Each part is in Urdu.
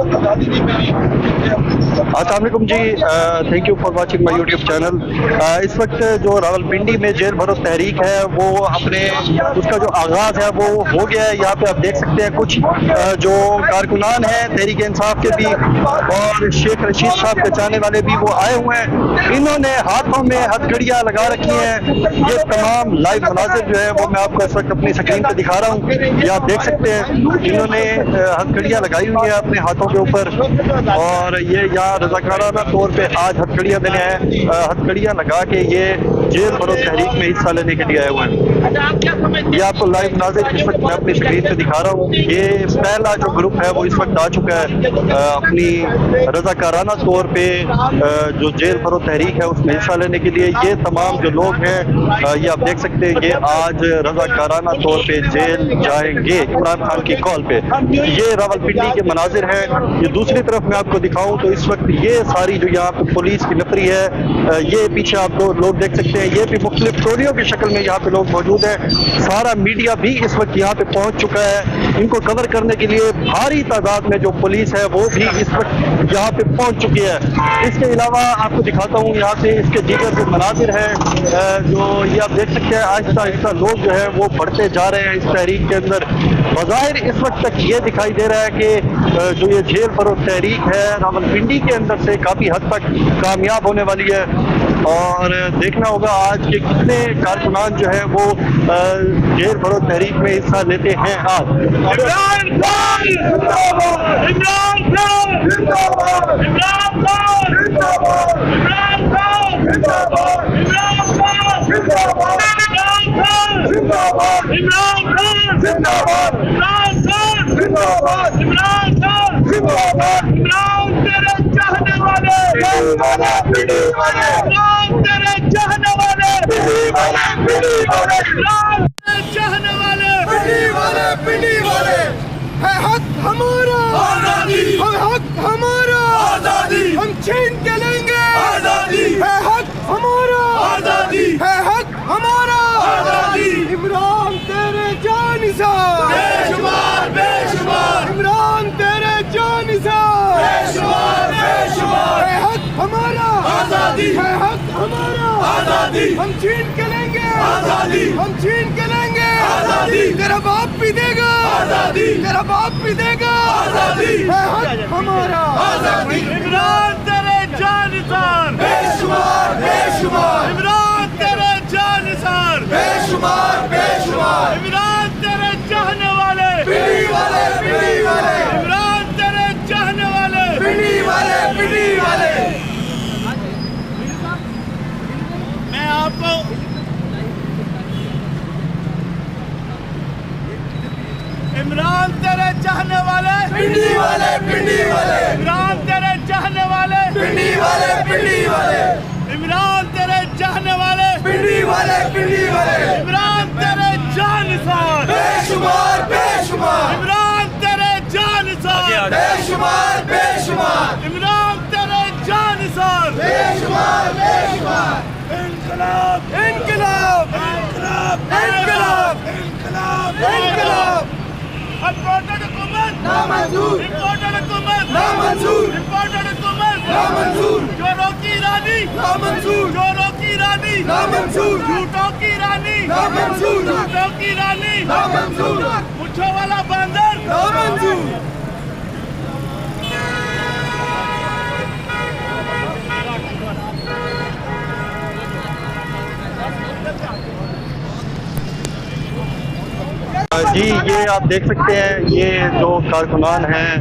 السلام علیکم جی، thank you for watching my YouTube channel. اس وقت جو راولپنڈی میں جیل بھرو تحریک ہے وہ اپنے اس کا جو آغاز ہے وہ ہو گیا ہے۔ یہاں پہ آپ دیکھ سکتے ہیں کچھ جو کارکنان ہیں تحریک انصاف کے بھی اور شیخ رشید صاحب کے چاہنے والے بھی وہ آئے ہوئے ہیں۔ انہوں نے ہاتھوں میں ہتھکڑیاں لگا رکھی ہیں۔ یہ تمام لائیو مناظر جو ہے وہ میں آپ کو اس وقت اپنی اسکرین پہ دکھا رہا ہوں۔ یہ آپ دیکھ سکتے ہیں انہوں نے ہتھکڑیاں لگائی ہوئی ہیں اپنے ہاتھوں کے اوپر، اور یہ یہاں رضاکارانہ طور پہ آج ہتھکڑیاں دینے ہیں، ہتھکڑیاں لگا کے یہ جیل بھرو تحریک میں حصہ لینے کے لیے آئے ہوئے ہیں۔ یہ آپ کو لائیو مناظر اس وقت میں اپنی اسکرین پہ دکھا رہا ہوں۔ یہ پہلا جو گروپ ہے وہ اس وقت آ چکا ہے اپنی رضاکارانہ طور پہ جو جیل بھرو تحریک ہے اس میں حصہ لینے کے لیے۔ یہ تمام جو لوگ ہیں یہ آپ دیکھ سکتے ہیں یہ آج رضاکارانہ طور پہ جیل جائیں گے عمران خان کی کال پہ۔ یہ راولپنڈی کے مناظر ہیں۔ یہ دوسری طرف میں آپ کو دکھاؤں تو اس وقت یہ ساری جو یہاں پہ پولیس کی نفری ہے، یہ پیچھے آپ لوگ دیکھ سکتے ہیں، یہ بھی مختلف ٹولیوں کی شکل میں یہاں پہ لوگ موجود ہیں۔ سارا میڈیا بھی اس وقت یہاں پہ پہنچ چکا ہے ان کو کور کرنے کے لیے۔ بھاری تعداد میں جو پولیس ہے وہ بھی اس وقت یہاں پہ پہنچ چکی ہے۔ اس کے علاوہ آپ کو دکھاتا ہوں یہاں سے اس کے دیگر جو مناظر ہیں جو یہ آپ دیکھ سکتے ہیں، آہستہ آہستہ لوگ جو ہے وہ بڑھتے جا رہے ہیں اس تحریک کے اندر۔ بظاہر اس وقت تک یہ دکھائی دے رہا ہے کہ جو یہ جیل بھرو تحریک ہے راولپنڈی کے اندر سے کافی حد تک کامیاب ہونے والی ہے، اور دیکھنا ہوگا آج کے کتنے کارکنان جو ہے وہ جیل بھرو تحریک میں حصہ لیتے ہیں۔ آج عمران خان زندہ باد، عمران خان زندہ باد، عمران خان زندہ باد، عمران خان زندہ باد، عمران خان زندہ باد، عمران خان زندہ باد، عمران خان زندہ باد، عمران خان زندہ باد، عمران خان زندہ باد۔ عمران تیرے چاہنے والے پنڈی والے، عمران تیرے چاہنے والے پنڈی والے، عمران تیرے چاہنے والے پنڈی والے ہے حق ہمارا آزادی، ہے حق ہمارا آزادی، ہم چھین کے لیں گے آزادی، ہے حق ہمارا آزادی، ہے حق ہمارا آزادی۔ عمران تیرے جانثار بے شمار بے شمار، عمران تیرے جانثار بے شمار بے شمار، ہے حق ہمارا آزادی، ہے حق ہمارا آزادی، ہم چھین کے لیں گے آزادی، ہم چھین کے لیں گے آزادی، تیرا باپ بھی دے گا آزادی، تیرا باپ بھی دے گا آزادی، ہے حق ہمارا آزادی۔ عمران تیرے جانثار بے شمار بے شمار، عمران تیرے جانثار بے شمار بے شمار، عمران تیرے چاہنے والے پنڈی والے، عمران تیرے چاہنے والے پنڈی والے۔ میں آپ کو عمران تیرے چاہنے والے پنڈی والے، عمران تیرے چاہنے والے پنڈی والے، عمران تیرے چاہنے والے پنڈی والے، عمران تیرے جانثار بے شمار بے شمار، عمران تیرے جانثار بے شمار بے شمار، عمران تیرے جانثار بے شمار بے شمار۔ انقلاب انقلاب انقلاب انقلاب انقلاب انقلاب۔ امپورٹڈ حکومت نامنظور، امپورٹڈ حکومت نامنظور، امپورٹڈ حکومت نامنظور، چوروں کی رانی نامنظور، چوروں کی رانی نامنظور، جھوٹوں کی رانی نامنظور، جھوٹوں کی رانی نامنظور، مچھوں والا باندر نامنظور۔ جی یہ آپ دیکھ سکتے ہیں یہ جو کارکنان ہیں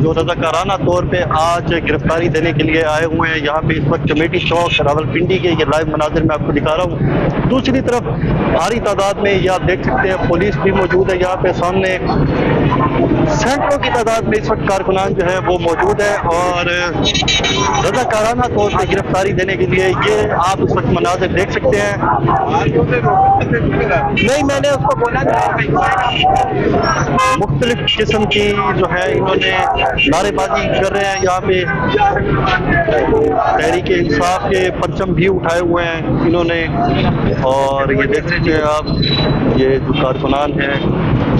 جو رضاکارانہ طور پہ آج گرفتاری دینے کے لیے آئے ہوئے ہیں یہاں پہ اس وقت کمیٹی چوک راولپنڈی کے یہ لائیو مناظر میں آپ کو دکھا رہا ہوں۔ دوسری طرف بھاری تعداد میں یہ آپ دیکھ سکتے ہیں پولیس بھی موجود ہے یہاں پہ سامنے، سینکڑوں کی تعداد میں اس وقت کارکنان جو ہے وہ موجود ہے اور رضاکارانہ طور پہ گرفتاری دینے کے لیے یہ آپ اس وقت مناظر دیکھ سکتے ہیں۔ نہیں میں نے اس کو بولا مختلف قسم کی جو ہے انہوں نے نعرے بازی کر رہے ہیں یہاں پہ، تحریک انصاف کے پرچم بھی اٹھائے ہوئے ہیں انہوں نے، اور یہ دیکھ سکتے ہیں آپ یہ جو کارکنان ہیں